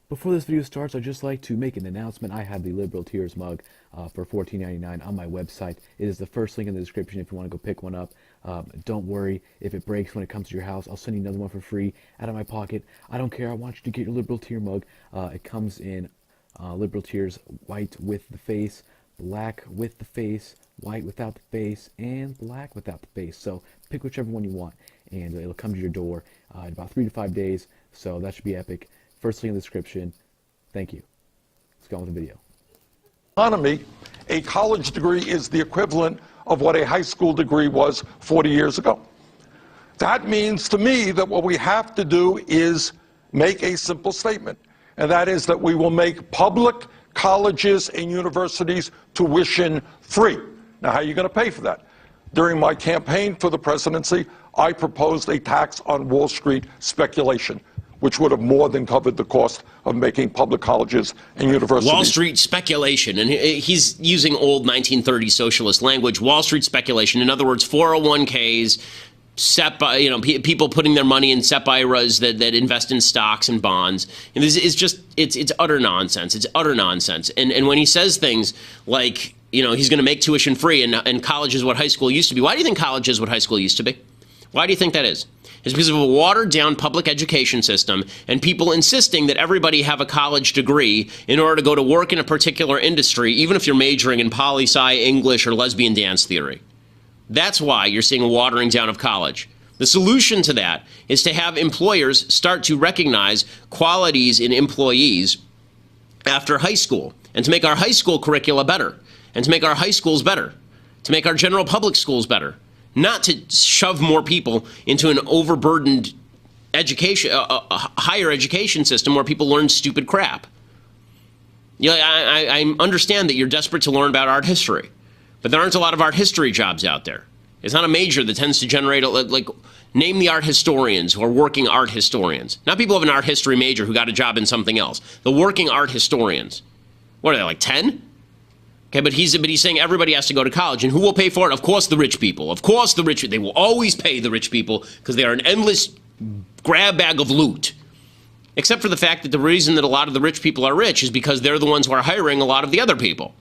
Before this video starts, I'd just like to make an announcement. I have the Liberal Tears mug for $14.99 on my website. It is the first link in the description if you want to go pick one up. Don't worry if it breaks when it comes to your house. I'll send you another one for free out of my pocket. I don't care. I want you to get your Liberal Tear mug. It comes in Liberal Tears white with the face, black with the face, white without the face, and black without the face. So pick whichever one you want, and it'll come to your door in about 3 to 5 days. So that should be epic. First link in the description. Thank you. Let's go on with the video. Economy, a college degree is the equivalent of what a high school degree was 40 years ago. That means to me that what we have to do is make a simple statement, and that is that we will make public colleges and universities tuition free. Now, how are you going to pay for that? During my campaign for the presidency, I proposed a tax on Wall Street speculation, which would have more than covered the cost of making public colleges and universities. Wall Street speculation, and he's using old 1930s socialist language. Wall Street speculation, in other words, 401ks, people putting their money in SEP IRAs that invest in stocks and bonds. And this is just, it's utter nonsense. It's utter nonsense. And when he says things like, he's going to make tuition free and college is what high school used to be. Why do you think college is what high school used to be? Why do you think that is? It's because of a watered-down public education system and people insisting that everybody have a college degree in order to go to work in a particular industry, even if you're majoring in poli-sci, English, or lesbian dance theory. That's why you're seeing a watering down of college. The solution to that is to have employers start to recognize qualities in employees after high school, and to make our high school curricula better, and to make our high schools better, to make our general public schools better. Not to shove more people into an overburdened education, higher education system where people learn stupid crap. I understand that you're desperate to learn about art history, but there aren't a lot of art history jobs out there. It's not a major that tends to generate, name the art historians who are working art historians. Not people who have an art history major who got a job in something else. The working art historians. What are they, like 10? Okay, but he's saying everybody has to go to college, and who will pay for it? Of course, the rich people. Of course, they will always pay the rich people because they are an endless grab bag of loot. Except for the fact that the reason that a lot of the rich people are rich is because they're the ones who are hiring a lot of the other people.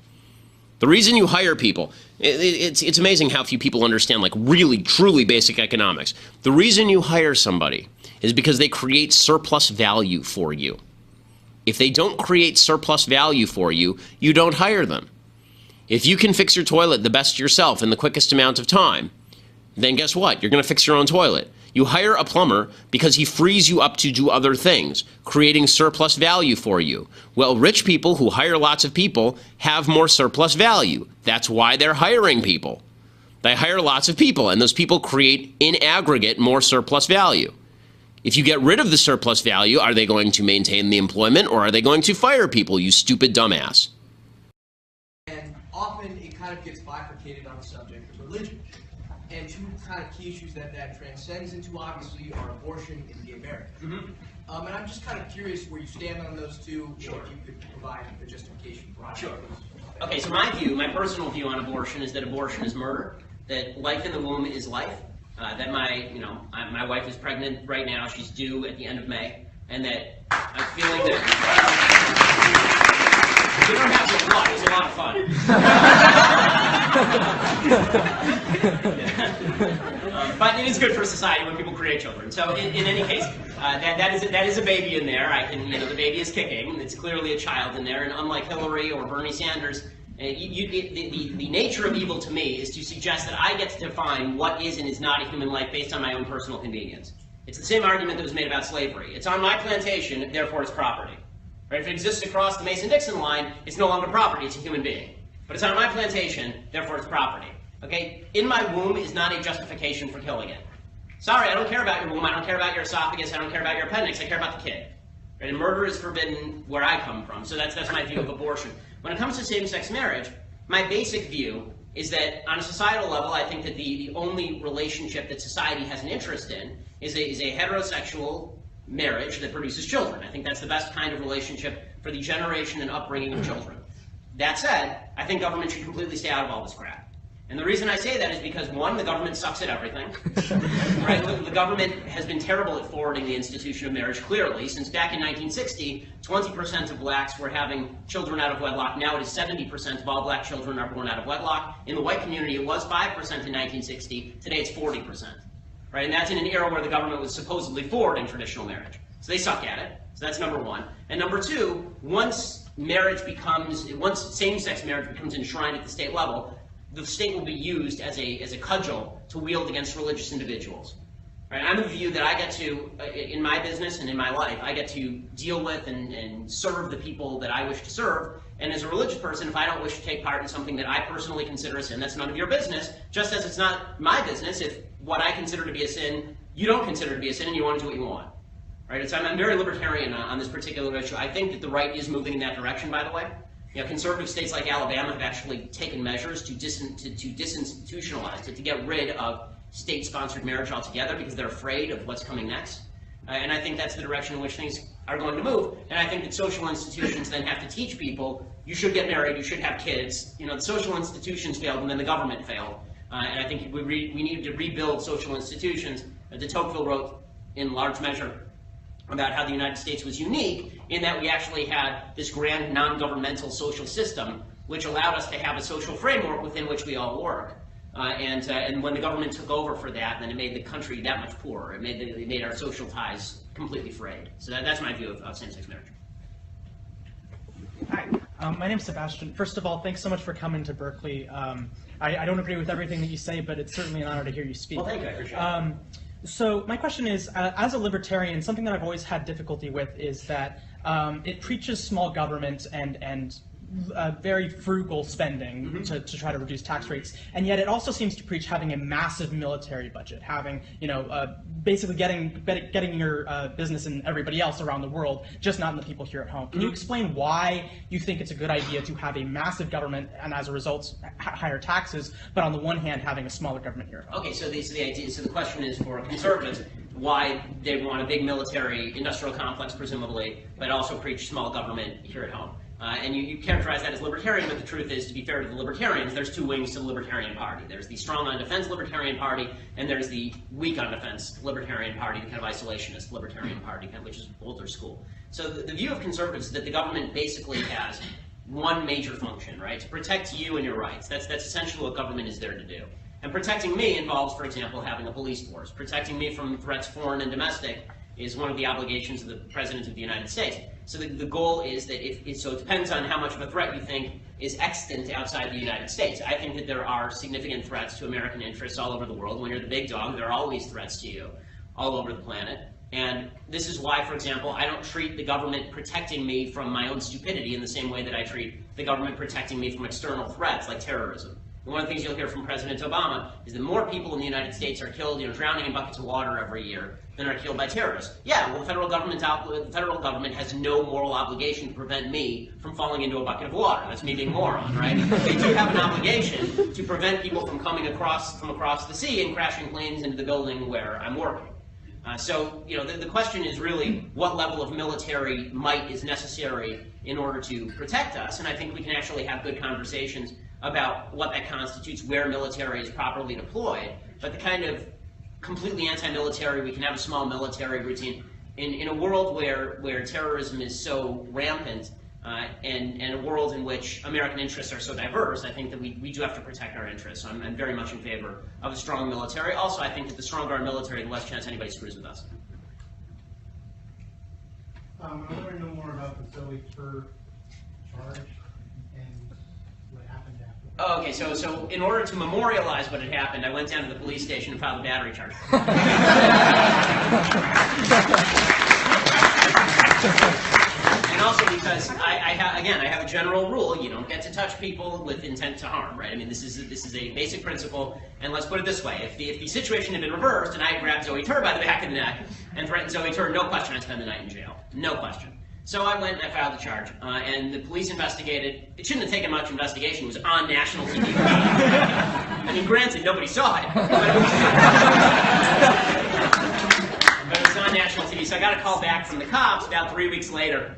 The reason you hire people, it's amazing how few people understand really, truly basic economics. The reason you hire somebody is because they create surplus value for you. If they don't create surplus value for you, you don't hire them. If you can fix your toilet the best yourself in the quickest amount of time, then guess what? You're going to fix your own toilet. You hire a plumber because he frees you up to do other things, creating surplus value for you. Well, rich people who hire lots of people have more surplus value. That's why they're hiring people. They hire lots of people, and those people create, in aggregate, more surplus value. If you get rid of the surplus value, are they going to maintain the employment, or are they going to fire people, you stupid dumbass? Often it kind of gets bifurcated on the subject of religion. And two kind of key issues that transcends into, obviously, are abortion and gay marriage. And I'm just kind of curious where you stand on those two, Sure. if you could provide the justification for it. Sure. Okay, so my personal view on abortion is that abortion is murder, that life in the womb is life, that my wife is pregnant right now, she's due at the end of May, and that I'm feeling that... You don't have to applaud, it's a lot of fun. But it is good for society when people create children. So in any case, that is a baby in there. The baby is kicking. It's clearly a child in there. And unlike Hillary or Bernie Sanders, the nature of evil to me is to suggest that I get to define what is and is not a human life based on my own personal convenience. It's the same argument that was made about slavery. It's on my plantation, therefore it's property. Right? If it exists across the Mason-Dixon line, it's no longer property, it's a human being. But it's on my plantation, therefore it's property. Okay? In my womb is not a justification for killing it. Sorry, I don't care about your womb, I don't care about your esophagus, I don't care about your appendix, I care about the kid. Right? And murder is forbidden where I come from, so that's my view of abortion. When it comes to same-sex marriage, my basic view is that on a societal level, I think that the only relationship that society has an interest in is a heterosexual marriage that produces children. I think that's the best kind of relationship for the generation and upbringing of children. That said, I think government should completely stay out of all this crap. And the reason I say that is because, one, the government sucks at everything. Right? The government has been terrible at forwarding the institution of marriage, clearly. Since back in 1960, 20% of blacks were having children out of wedlock. Now it is 70% of all black children are born out of wedlock. In the white community, it was 5% in 1960. Today it's 40%. Right? And that's in an era where the government was supposedly forwarding traditional marriage. So they suck at it. So that's number one. And number two, once same-sex marriage becomes enshrined at the state level, the state will be used as a cudgel to wield against religious individuals. Right? I'm of the view that I get to, in my business and in my life, I get to deal with and serve the people that I wish to serve. And as a religious person, if I don't wish to take part in something that I personally consider a sin, that's none of your business, just as it's not my business if what I consider to be a sin, you don't consider to be a sin and you want to do what you want. Right? I'm very libertarian on this particular issue. I think that the right is moving in that direction, by the way. You know, conservative states like Alabama have actually taken measures to disinstitutionalize it, to get rid of state-sponsored marriage altogether because they're afraid of what's coming next. And I think that's the direction in which things are going to move. And I think that social institutions then have to teach people, you should get married, you should have kids. You know, the social institutions failed and then the government failed. And I think we need to rebuild social institutions. De Tocqueville wrote, in large measure, about how the United States was unique in that we actually had this grand non-governmental social system which allowed us to have a social framework within which we all work. And when the government took over for that, then it made the country that much poorer. It made our social ties completely frayed. So that's my view of same-sex marriage. Hi, my name's Sebastian. First of all, thanks so much for coming to Berkeley. I don't agree with everything that you say, but it's certainly an honor to hear you speak. Well, thank you. I appreciate it. So my question is, as a libertarian, something that I've always had difficulty with is that it preaches small government and very frugal spending to try to reduce tax rates, and yet it also seems to preach having a massive military budget, having, basically getting your business and everybody else around the world, just not in the people here at home. Can you explain why you think it's a good idea to have a massive government and as a result higher taxes, but on the one hand having a smaller government here at home? Okay, so the question is for conservatives why they want a big military industrial complex, presumably, but also preach small government here at home. And you characterize that as libertarian, but the truth is, to be fair to the libertarians, there's two wings to the Libertarian Party. There's the strong on defense Libertarian Party, and there's the weak on defense Libertarian Party, the kind of isolationist Libertarian Party, which is older school. So the view of conservatives is that the government basically has one major function, right? To protect you and your rights. That's essentially what government is there to do. And protecting me involves, for example, having a police force. Protecting me from threats, foreign and domestic, is one of the obligations of the President of the United States. So the goal is that so it depends on how much of a threat you think is extant outside the United States. I think that there are significant threats to American interests all over the world. When you're the big dog, there are always threats to you all over the planet. And this is why, for example, I don't treat the government protecting me from my own stupidity in the same way that I treat the government protecting me from external threats like terrorism. And one of the things you'll hear from President Obama is that more people in the United States are killed, drowning in buckets of water every year than are killed by terrorists. Yeah, well, the federal government has no moral obligation to prevent me from falling into a bucket of water. That's me being a moron, right? They do have an obligation to prevent people from coming across the sea and crashing planes into the building where I'm working. So, the question is really what level of military might is necessary in order to protect us, and I think we can actually have good conversations about what that constitutes, where military is properly deployed, but the kind of completely anti-military, we can have a small military routine. In a world where terrorism is so rampant, and a world in which American interests are so diverse, I think that we do have to protect our interests. So I'm very much in favor of a strong military. Also, I think that the stronger our military, the less chance anybody screws with us. I want to know more about the zoey charge and what happened after. Oh, okay, so in order to memorialize what had happened, I went down to the police station and filed a battery charge. And also because I have a general rule: you don't get to touch people with intent to harm, right? I mean, this is a basic principle. And let's put it this way: if the situation had been reversed and I had grabbed Zoey Tur by the back of the neck and threatened Zoey Tur, no question I'd spend the night in jail, no question. So I went and I filed the charge, and the police investigated. It shouldn't have taken much investigation. It was on national TV. I mean, granted, nobody saw it, but it was on national TV. So I got a call back from the cops about 3 weeks later,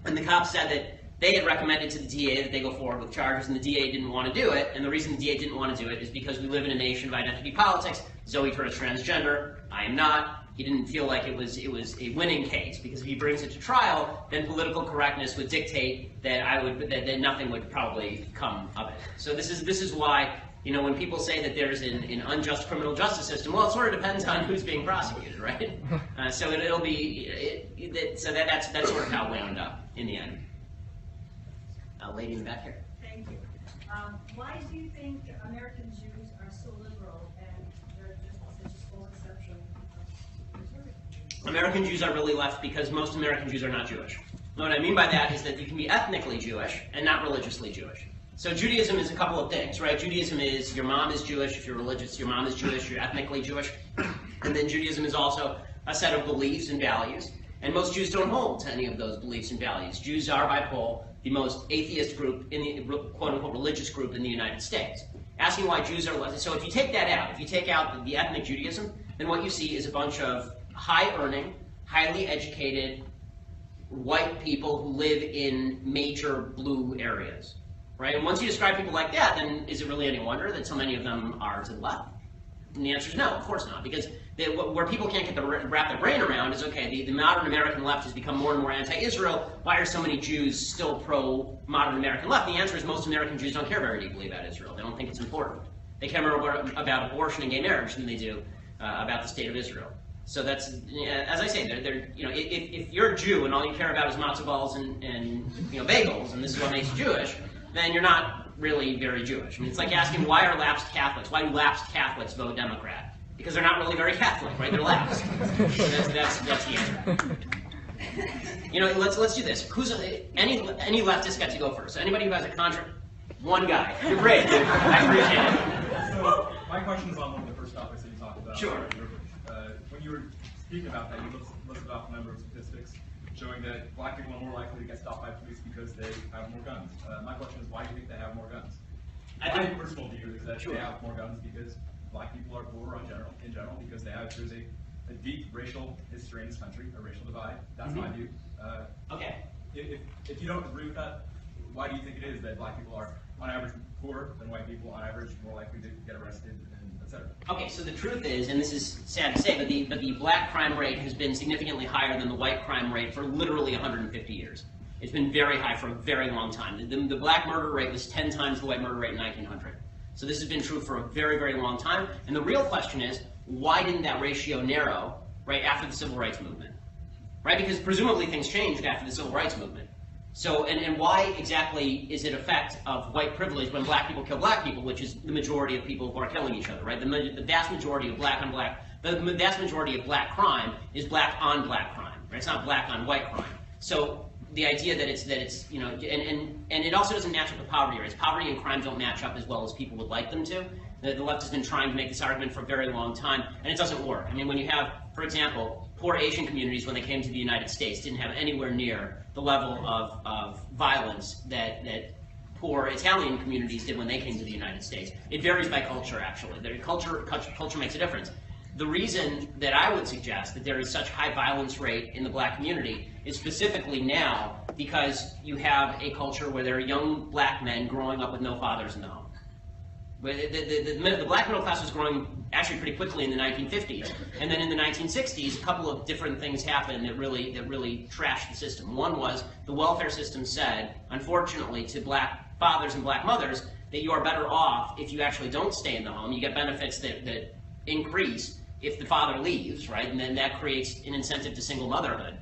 and the cops said they had recommended to the DA that they go forward with charges, and the DA didn't want to do it. And the reason the DA didn't want to do it is because we live in a nation of identity politics. Zoe is transgender. I am not. He didn't feel like it was a winning case, because if he brings it to trial, then political correctness would dictate that that nothing would probably come of it. So this is why, you know, when people say that there's an unjust criminal justice system, well, it sort of depends on who's being prosecuted, right? So it'll be that's sort of how it wound up in the end. Lady in the back here. Thank you. Why do you think American Jews are so liberal and they're just such a small exception of conservative? American Jews are really left because most American Jews are not Jewish. And what I mean by that is that you can be ethnically Jewish and not religiously Jewish. So Judaism is a couple of things, right? Judaism is your mom is Jewish, if you're religious, your mom is Jewish, you're ethnically Jewish. And then Judaism is also a set of beliefs and values. And most Jews don't hold to any of those beliefs and values. Jews are, by poll, the most atheist group in the quote-unquote religious group in the United States. Asking why Jews are less, so if you take that out, if you take out the ethnic Judaism, then what you see is a bunch of high-earning, highly educated, white people who live in major blue areas, right? And once you describe people like that, then is it really any wonder that so many of them are to the left? And the answer is no, of course not, because where people can't get wrap their brain around is, okay, the modern American left has become more and more anti-Israel. Why are so many Jews still pro-modern American left? The answer is most American Jews don't care very deeply about Israel. They don't think it's important. They care more about abortion and gay marriage than they do about the state of Israel. So that's, as I say, you know, if you're a Jew and all you care about is matzo balls and you know, bagels, and this is what makes you Jewish, then you're not really very Jewish. I mean, it's like asking, why are lapsed Catholics? Why do lapsed Catholics vote Democrat? Because they're not really very Catholic, right? They're lapsed. So that's the answer. You know, let's do this. Any leftist got to go first? Anybody who has a contract? One guy. You're great, dude. I appreciate it. So my question is on one of the first topics that you talked about. Sure. When you were speaking about that, you listed off a number of statistics showing that black people are more likely to get stopped by police because they have more guns. My question is, why do you think they have more guns? My personal view is that they have more guns because black people are poorer in general because there's a deep racial history in this country, a racial divide. That's my view. Okay. If you don't agree with that, why do you think it is that black people are, on average, poorer than white people, on average, more likely to get arrested, and et cetera? Okay, so the truth is, and this is sad to say, but the black crime rate has been significantly higher than the white crime rate for literally 150 years. It's been very high for a very long time. The black murder rate was 10 times the white murder rate in 1900. So this has been true for a very, very long time. And the real question is, why didn't that ratio narrow right after the Civil Rights Movement? Right? Because presumably things changed after the Civil Rights Movement. So, and why exactly is it effect of white privilege when black people kill black people, which is the majority of people who are killing each other, right? The vast majority of black on black, the vast majority of black crime is black on black crime, right? It's not black on white crime. So the idea that it's you know, and it also doesn't match up with poverty rates. Poverty and crime don't match up as well as people would like them to. The left has been trying to make this argument for a very long time, and it doesn't work. I mean, when you have, for example, poor Asian communities when they came to the United States didn't have anywhere near the level of violence that poor Italian communities did when they came to the United States. It varies by culture, actually. Culture makes a difference. The reason that I would suggest that there is such high violence rate in the black community is specifically now because you have a culture where there are young black men growing up with no fathers in the home. Where the black middle class was growing actually pretty quickly in the 1950s, and then in the 1960s, a couple of different things happened that really trashed the system. One was the welfare system said, unfortunately, to black fathers and black mothers, that you are better off if you actually don't stay in the home. You get benefits that increase if the father leaves, right? And then that creates an incentive to single motherhood,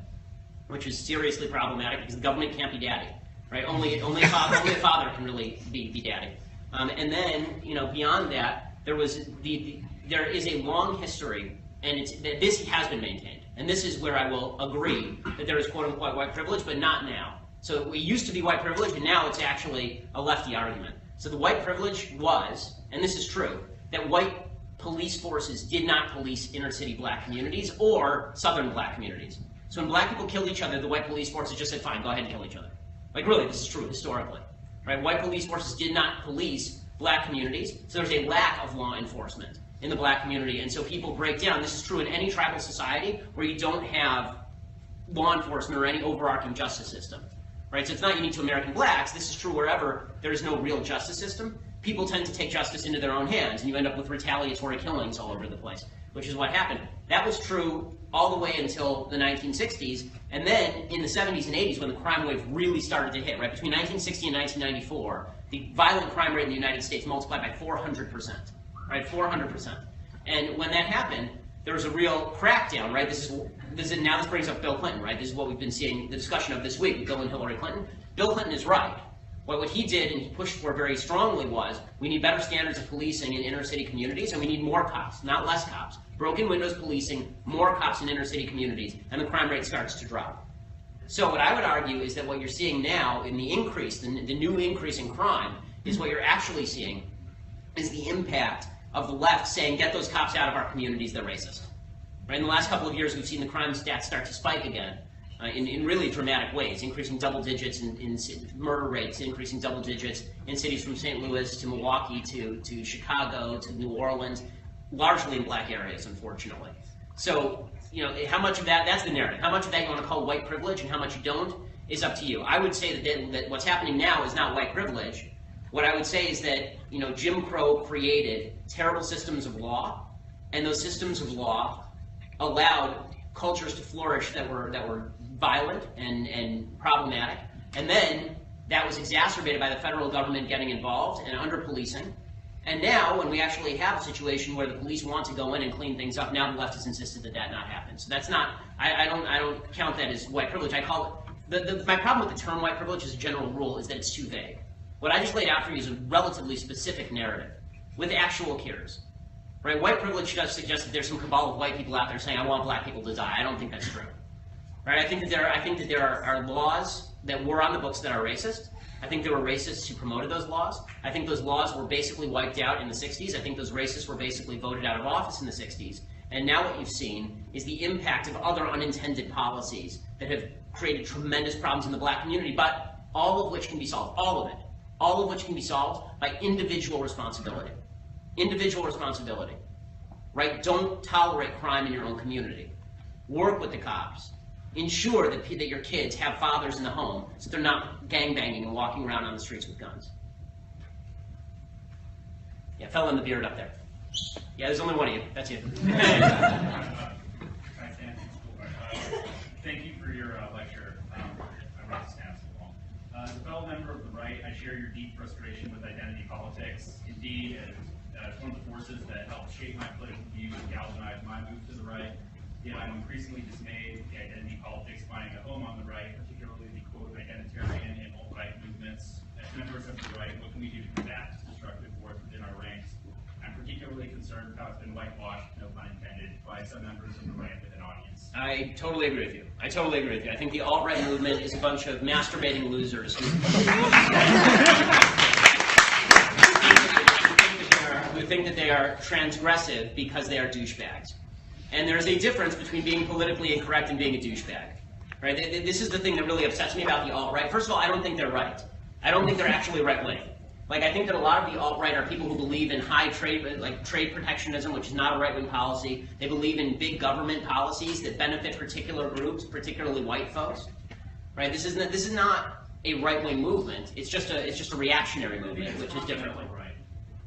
which is seriously problematic because the government can't be daddy, right? Only a father can really be daddy. And then, you know, beyond that, there is a long history, and this has been maintained. And this is where I will agree that there is quote-unquote white privilege, but not now. So it used to be white privilege, and now it's actually a lefty argument. So the white privilege was, and this is true, that white police forces did not police inner-city black communities or southern black communities. So when black people killed each other, the white police forces just said, fine, go ahead and kill each other. Like, really, this is true historically. Right? White police forces did not police black communities, so there's a lack of law enforcement in the black community, and so people break down. This is true in any tribal society where you don't have law enforcement or any overarching justice system. right? So it's not unique to American blacks. This is true wherever there is no real justice system. People tend to take justice into their own hands, and you end up with retaliatory killings all over the place, which is what happened. That was true all the way until the 1960s, and then in the 70s and 80s, when the crime wave really started to hit, right? Between 1960 and 1994, the violent crime rate in the United States multiplied by 400%, right? 400%. And when that happened, there was a real crackdown, right? Now this brings up Bill Clinton, right? This is what we've been seeing the discussion of this week with Bill and Hillary Clinton. Bill Clinton is right. What he did and he pushed for very strongly was we need better standards of policing in inner city communities, and we need more cops, not less cops. Broken windows policing, more cops in inner city communities, and the crime rate starts to drop. So what I would argue is that what you're seeing now in the increase, the new increase in crime, is what you're actually seeing is the impact of the left saying, get those cops out of our communities, they're racist. Right? In the last couple of years, we've seen the crime stats start to spike again in really dramatic ways, increasing double digits in murder rates, increasing double digits in cities from St. Louis to Milwaukee to Chicago to New Orleans, largely in black areas, unfortunately. So, you know, how much of that's the narrative. How much of that you want to call white privilege and how much you don't is up to you. I would say that what's happening now is not white privilege. What I would say is that, you know, Jim Crow created terrible systems of law, and those systems of law allowed cultures to flourish that were violent and problematic, and then that was exacerbated by the federal government getting involved and under-policing. And now, when we actually have a situation where the police want to go in and clean things up, now the left has insisted that that not happen. So that's not, I don't count that as white privilege. I call it, my problem with the term white privilege as a general rule is that it's too vague. What I just laid out for you is a relatively specific narrative with actual cures. Right? White privilege does suggest that there's some cabal of white people out there saying, I want black people to die. I don't think that's true. Right? I think that there are laws that were on the books that are racist. I think there were racists who promoted those laws. I think those laws were basically wiped out in the 60s. I think those racists were basically voted out of office in the 60s. And now what you've seen is the impact of other unintended policies that have created tremendous problems in the black community, but all of which can be solved, all of it. All of which can be solved by individual responsibility. Individual responsibility. Right? Don't tolerate crime in your own community. Work with the cops. Ensure that your kids have fathers in the home so they're not gangbanging and walking around on the streets with guns. Yeah, fella in the beard up there. Yeah, there's only one of you. That's you. Thank you for your lecture. I wrote this down so long. As a fellow member of the right, I share your deep frustration with identity politics. Indeed, it's one of the forces that helped shape my political views and galvanize my move to the right. Yet I'm increasingly dismayed with the identity politics finding a home on the right, particularly the quote identitarian and alt-right movements. As members of the right, what can we do to combat this destructive force within our ranks? I'm particularly concerned with how it's been whitewashed, no pun intended, by some members of the right with an audience. I totally agree with you. I think the alt-right movement is a bunch of masturbating losers who think that they are transgressive because they are douchebags. And there's a difference between being politically incorrect and being a douchebag. Right? This is the thing that really upsets me about the alt-right. First of all, I don't think they're right. I don't think they're actually right-wing. Like, I think that a lot of the alt-right are people who believe in high trade, like trade protectionism, which is not a right-wing policy. They believe in big government policies that benefit particular groups, particularly white folks. Right? This is not a right-wing movement. It's just a reactionary movement, which is different.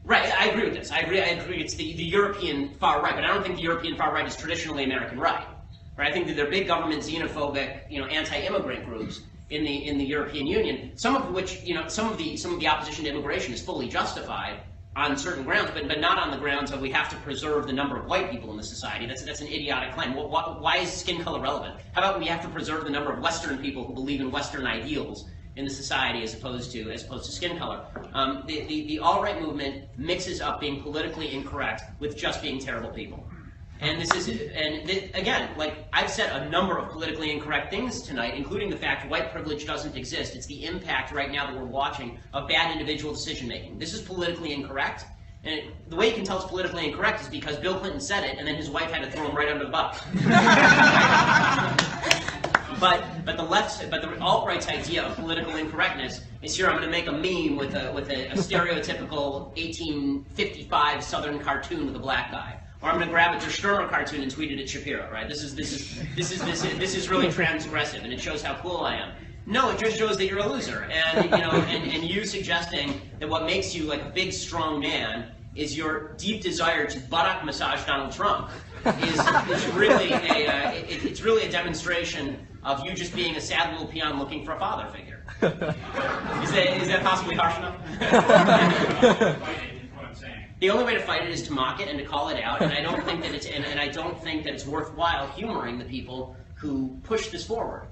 Right, I agree with this. I agree. It's the European far right, but I don't think the European far right is traditionally American right. Right? I think that they're big government, xenophobic, anti-immigrant groups in the European Union. Some of which, some of the opposition to immigration is fully justified on certain grounds, but not on the grounds of we have to preserve the number of white people in the society. That's an idiotic claim. Why is skin color relevant? How about we have to preserve the number of Western people who believe in Western ideals in the society as opposed to skin color? The alt-right movement mixes up being politically incorrect with just being terrible people. And again, like I've said a number of politically incorrect things tonight, including the fact white privilege doesn't exist. It's the impact right now that we're watching of bad individual decision making. This is politically incorrect. And the way you can tell it's politically incorrect is because Bill Clinton said it, and then his wife had to throw him right under the bus. But the alt-right's idea of political incorrectness is here. I'm going to make a meme with a stereotypical 1855 Southern cartoon with a black guy, or I'm going to grab a Der Stürmer cartoon and tweet it at Shapiro. Right? This is really transgressive, and it shows how cool I am. No, it just shows that you're a loser. And and you suggesting that what makes you like a big, strong man is your deep desire to buttock massage Donald Trump is really it's really a demonstration of you just being a sad little peon looking for a father figure. Is that possibly harsh enough? The only way to fight it is to mock it and to call it out, and I don't think that I don't think that it's worthwhile humoring the people who push this forward.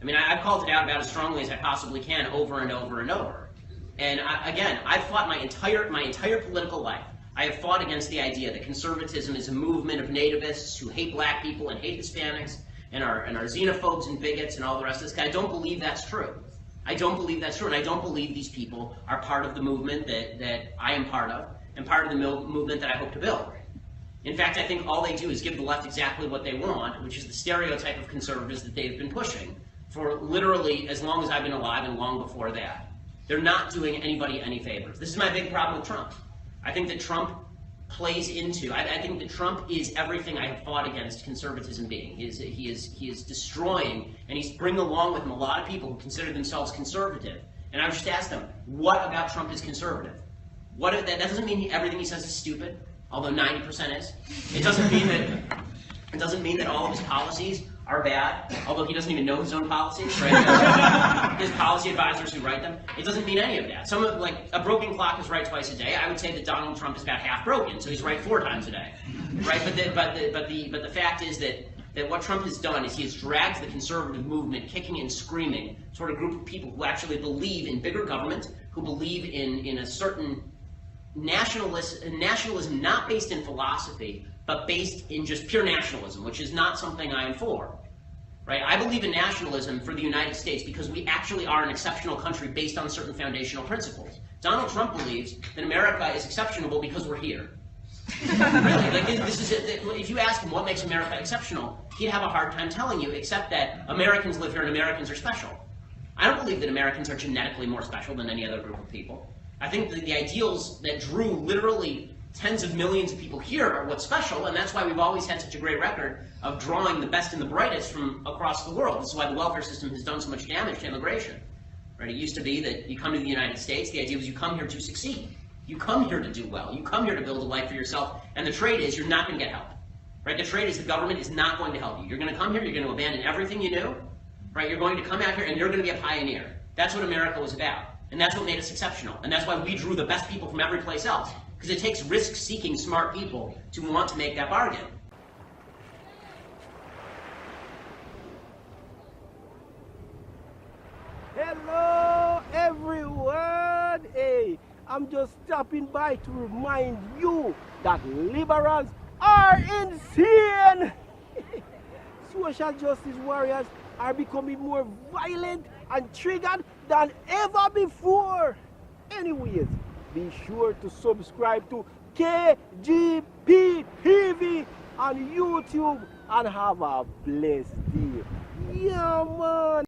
I mean, I've called it out about as strongly as I possibly can over and over and over. And I've fought my entire political life. I have fought against the idea that conservatism is a movement of nativists who hate black people and hate Hispanics and are xenophobes and bigots and all the rest of this. I don't believe that's true. I don't believe that's true, and I don't believe these people are part of the movement that I am part of and part of the movement that I hope to build. In fact, I think all they do is give the left exactly what they want, which is the stereotype of conservatives that they've been pushing for literally as long as I've been alive and long before that. They're not doing anybody any favors. This is my big problem with Trump. I think that Trump plays into, I think that Trump is everything I have fought against conservatism being. He is destroying, and he's bringing along with him a lot of people who consider themselves conservative. And I would just ask them, what about Trump is conservative? That doesn't mean everything he says is stupid, although 90% is. It doesn't mean that all of his policies are bad, although he doesn't even know his own policies, right? His policy advisors who write them. It doesn't mean any of that. Some of, like, a broken clock is right twice a day. I would say that Donald Trump is about half broken, so he's right 4 times a day, right? But the fact is that what Trump has done is he has dragged the conservative movement kicking and screaming toward a group of people who actually believe in bigger government, who believe in a certain nationalism not based in philosophy, but based in just pure nationalism, which is not something I am for. Right? I believe in nationalism for the United States because we actually are an exceptional country based on certain foundational principles. Donald Trump believes that America is exceptional because we're here. Really, like if you ask him what makes America exceptional, he'd have a hard time telling you, except that Americans live here and Americans are special. I don't believe that Americans are genetically more special than any other group of people. I think that the ideals that drew literally tens of millions of people here are what's special, and that's why we've always had such a great record of drawing the best and the brightest from across the world. This is why the welfare system has done so much damage to immigration. Right? It used to be that you come to the United States, the idea was you come here to succeed. You come here to do well. You come here to build a life for yourself, and the trade is you're not going to get help. Right? The trade is the government is not going to help you. You're going to come here, you're going to abandon everything you knew. Right? You're going to come out here, and you're going to be a pioneer. That's what America was about. And that's what made us exceptional. And that's why we drew the best people from every place else. Because it takes risk-seeking, smart people to want to make that bargain. Hello, everyone. Hey, I'm just stopping by to remind you that liberals are insane. Social justice warriors are becoming more violent and triggered than ever before. Anyways, be sure to subscribe to KGP TV on YouTube and have a blessed day. Yeah, man.